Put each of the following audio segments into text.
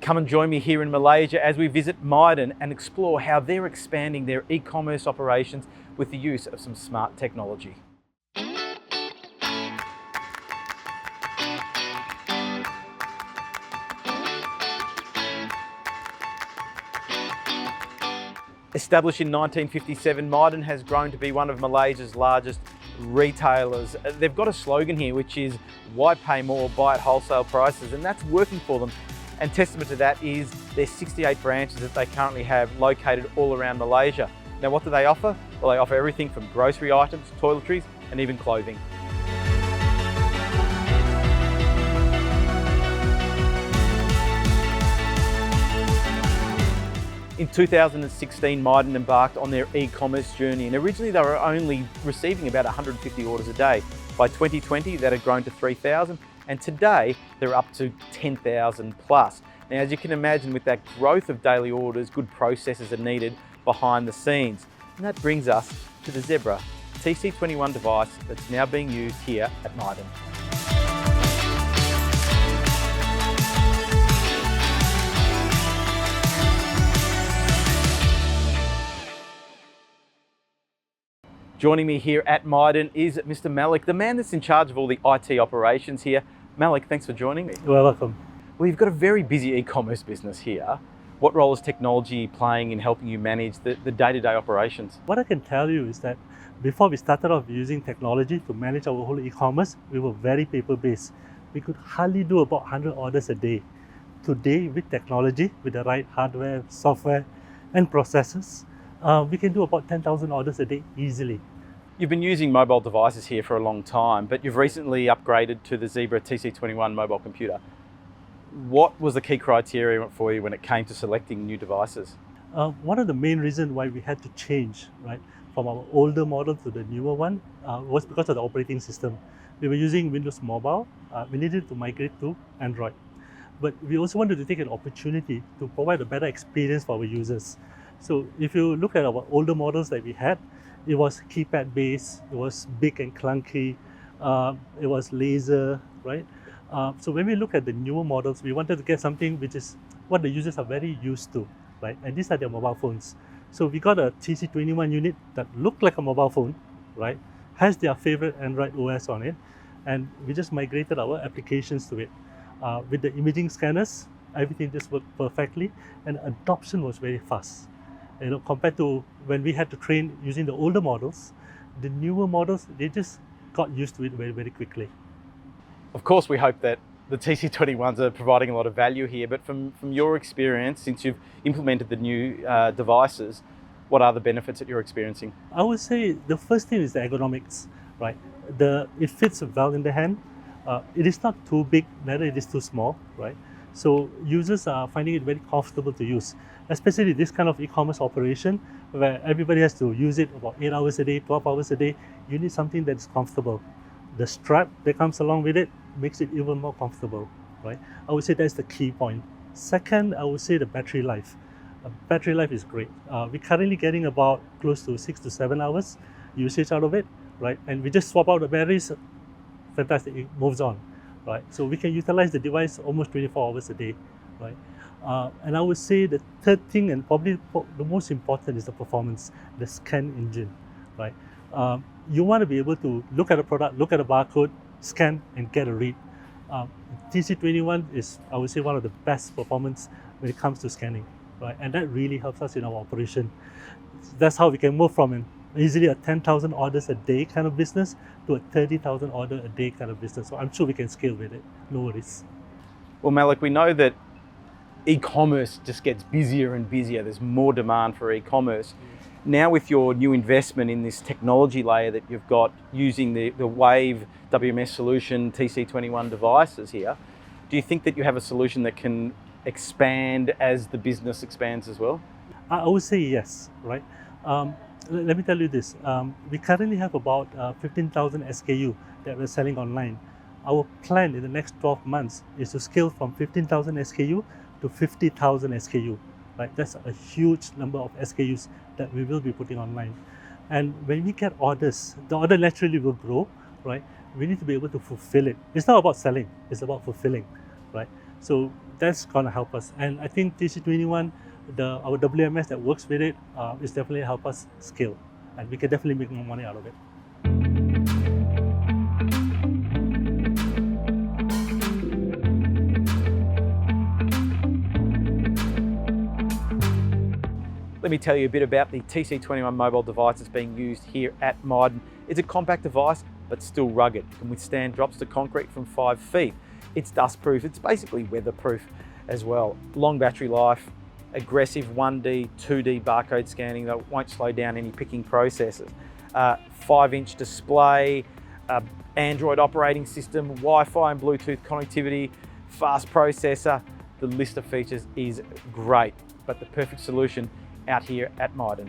Come and join me here in Malaysia as we visit Mydin and explore how they're expanding their e-commerce operations with the use of some smart technology. Established in 1957, Mydin has grown to be one of Malaysia's largest retailers. They've got a slogan here, which is, "Why pay more, buy at wholesale prices," and that's working for them. And testament to that is their 68 branches that they currently have located all around Malaysia. Now, what do they offer? Well, they offer everything from grocery items, toiletries, and even clothing. In 2016, Mydin embarked on their e-commerce journey, and originally they were only receiving about 150 orders a day. By 2020, that had grown to 3,000, and today they're up to 10,000 plus. Now, as you can imagine, with that growth of daily orders, good processes are needed behind the scenes. And that brings us to the Zebra TC21 device that's now being used here at Mydin. Joining me here at Mydin is Mr. Malik, the man that's in charge of all the IT operations here. Malik, thanks for joining me. You're welcome. Well, you've got a very busy e-commerce business here. What role is technology playing in helping you manage the day-to-day operations? What I can tell you is that before we started off using technology to manage our whole e-commerce, we were very paper-based. We could hardly do about 100 orders a day. Today, with technology, with the right hardware, software, and processes, we can do about 10,000 orders a day easily. You've been using mobile devices here for a long time, but you've recently upgraded to the Zebra TC21 mobile computer. What was the key criteria for you when it came to selecting new devices? One of the main reasons why we had to change, right, from our older model to the newer one was because of the operating system. We were using Windows Mobile. We needed to migrate to Android. But we also wanted to take an opportunity to provide a better experience for our users. So if you look at our older models that we had, it was keypad based, it was big and clunky, it was laser, right? So when we look at the newer models, we wanted to get something which is what the users are very used to, right? And these are their mobile phones. So we got a TC21 unit that looked like a mobile phone, right? Has their favorite Android OS on it, and we just migrated our applications to it. With the imaging scanners, everything just worked perfectly, and adoption was very fast. You know, compared to when we had to train using the older models, the newer models, they just got used to it very, very quickly. Of course, we hope that the TC21s are providing a lot of value here, but from your experience, since you've implemented the new devices, what are the benefits that you're experiencing? I would say the first thing is the ergonomics, right? It fits well in the hand. It is not too big, neither it is too small, right? So users are finding it very comfortable to use, especially this kind of e-commerce operation where everybody has to use it about 8 hours a day, 12 hours a day. You need something that is comfortable. The strap that comes along with it makes it even more comfortable, right? I would say that's the key point. Second, I would say the battery life. Battery life is great. We're currently getting about close to 6 to 7 hours usage out of it, right? And we just swap out the batteries, fantastic, it moves on. Right? So we can utilize the device almost 24 hours a day, right? And I would say the third thing, and probably the most important, is the performance, the scan engine, right? You want to be able to look at a product, look at a barcode, scan, and get a read. TC21 is, I would say, one of the best performance when it comes to scanning, right? And that really helps us in our operation. That's how we can move from easily a 10,000 orders a day kind of business to a 30,000 order a day kind of business. So I'm sure we can scale with it, no worries. Well, Malik, we know that e-commerce just gets busier and busier. There's more demand for e-commerce. Now with your new investment in this technology layer that you've got using the Wave WMS solution, TC21 devices here, do you think that you have a solution that can expand as the business expands as well? I would say yes, right? Let me tell you this, we currently have about 15,000 SKU that we're selling online. Our plan in the next 12 months is to scale from 15,000 SKU to 50,000 SKU. Right? That's a huge number of SKUs that we will be putting online. And when we get orders, the order naturally will grow, right? We need to be able to fulfill it. It's not about selling, it's about fulfilling, right? So that's going to help us. And I think TC21, our WMS that works with it, is definitely help us scale, and we can definitely make more money out of it. Let me tell you a bit about the TC21 mobile device that's being used here at Mydin. It's a compact device, but still rugged. It can withstand drops to concrete from 5 feet. It's dustproof, it's basically weatherproof as well. Long battery life, aggressive 1D, 2D barcode scanning that won't slow down any picking processes. 5-inch display, Android operating system, Wi-Fi and Bluetooth connectivity, fast processor. The list of features is great, but the perfect solution out here at Mydin.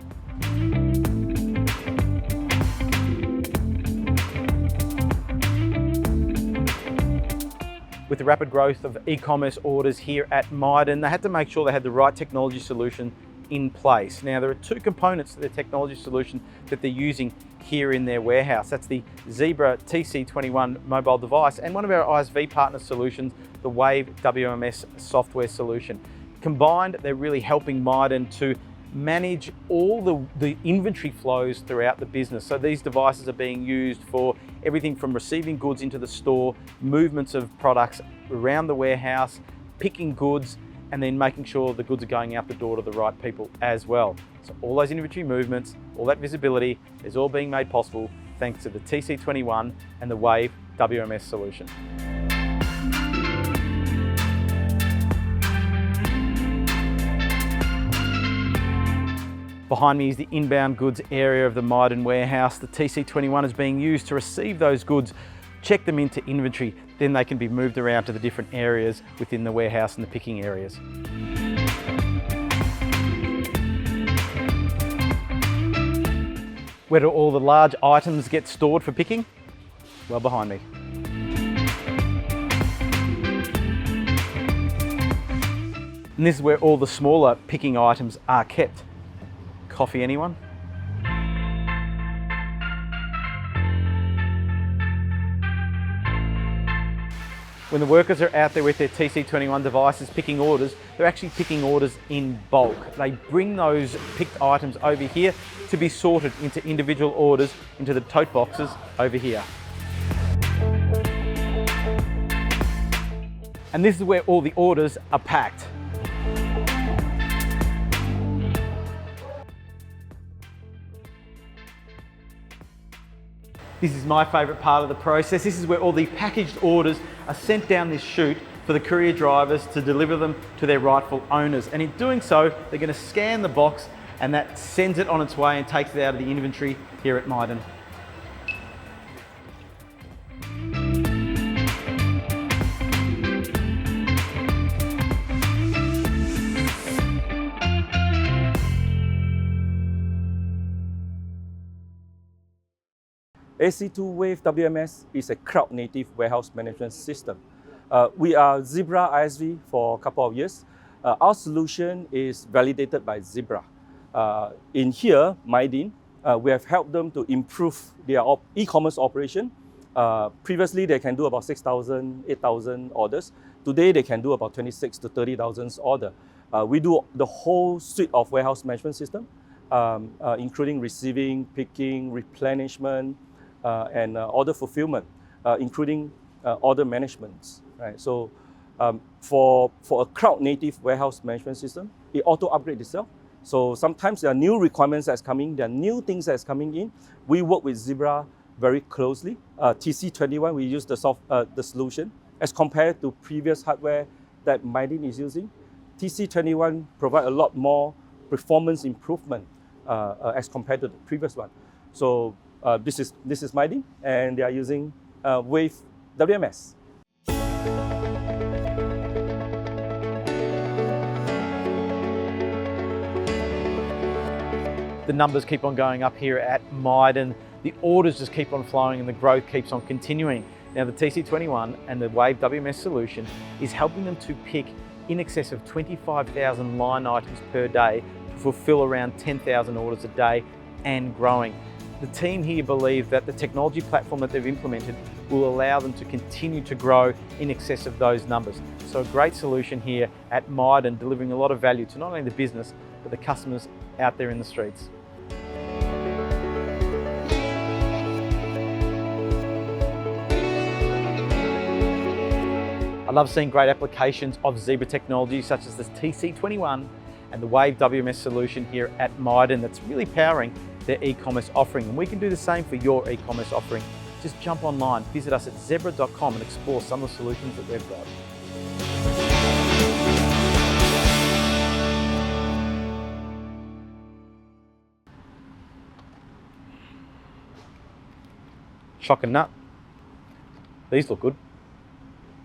With the rapid growth of e-commerce orders here at Mydin, they had to make sure they had the right technology solution in place. Now, there are 2 components to the technology solution that they're using here in their warehouse. That's the Zebra TC21 mobile device and one of our ISV partner solutions, the Wave WMS software solution. Combined, they're really helping Mydin to manage all the inventory flows throughout the business. So these devices are being used for everything from receiving goods into the store, movements of products around the warehouse, picking goods, and then making sure the goods are going out the door to the right people as well. So all those inventory movements, all that visibility is all being made possible thanks to the TC21 and the Wave WMS solution. Behind me is the inbound goods area of the Mydin warehouse. The TC21 is being used to receive those goods, check them into inventory, then they can be moved around to the different areas within the warehouse and the picking areas. Where do all the large items get stored for picking? Well, behind me. And this is where all the smaller picking items are kept. Coffee, anyone? When the workers are out there with their TC21 devices picking orders, they're actually picking orders in bulk. They bring those picked items over here to be sorted into individual orders into the tote boxes over here. And this is where all the orders are packed. This is my favourite part of the process. This is where all the packaged orders are sent down this chute for the courier drivers to deliver them to their rightful owners. And in doing so, they're going to scan the box and that sends it on its way and takes it out of the inventory here at Mydin. AC2 Wave WMS is a cloud-native warehouse management system. We are Zebra ISV for a couple of years. Our solution is validated by Zebra. In here, Mydin, we have helped them to improve their e-commerce operation. Previously, they can do about 6,000, 8,000 orders. Today, they can do about 26,000 to 30,000 orders. We do the whole suite of warehouse management system, including receiving, picking, replenishment, and order fulfillment, including order management. Right? So for a cloud-native warehouse management system, it auto-upgrades itself. So sometimes there are new requirements that's coming, there are new things that's coming in. We work with Zebra very closely. TC21, we use the solution as compared to previous hardware that Mydin is using. TC21 provide a lot more performance improvement as compared to the previous one. So this is Mydin, and they are using Wave WMS. The numbers keep on going up here at Mydin. The orders just keep on flowing and the growth keeps on continuing. Now the TC21 and the Wave WMS solution is helping them to pick in excess of 25,000 line items per day to fulfill around 10,000 orders a day and growing. The team here believe that the technology platform that they've implemented will allow them to continue to grow in excess of those numbers. So a great solution here at Mydin, delivering a lot of value to not only the business, but the customers out there in the streets. I love seeing great applications of Zebra technology such as the TC21 and the Wave WMS solution here at Mydin that's really powering their e-commerce offering. And we can do the same for your e-commerce offering. Just jump online, visit us at zebra.com and explore some of the solutions that we've got. Shock and nut. These look good.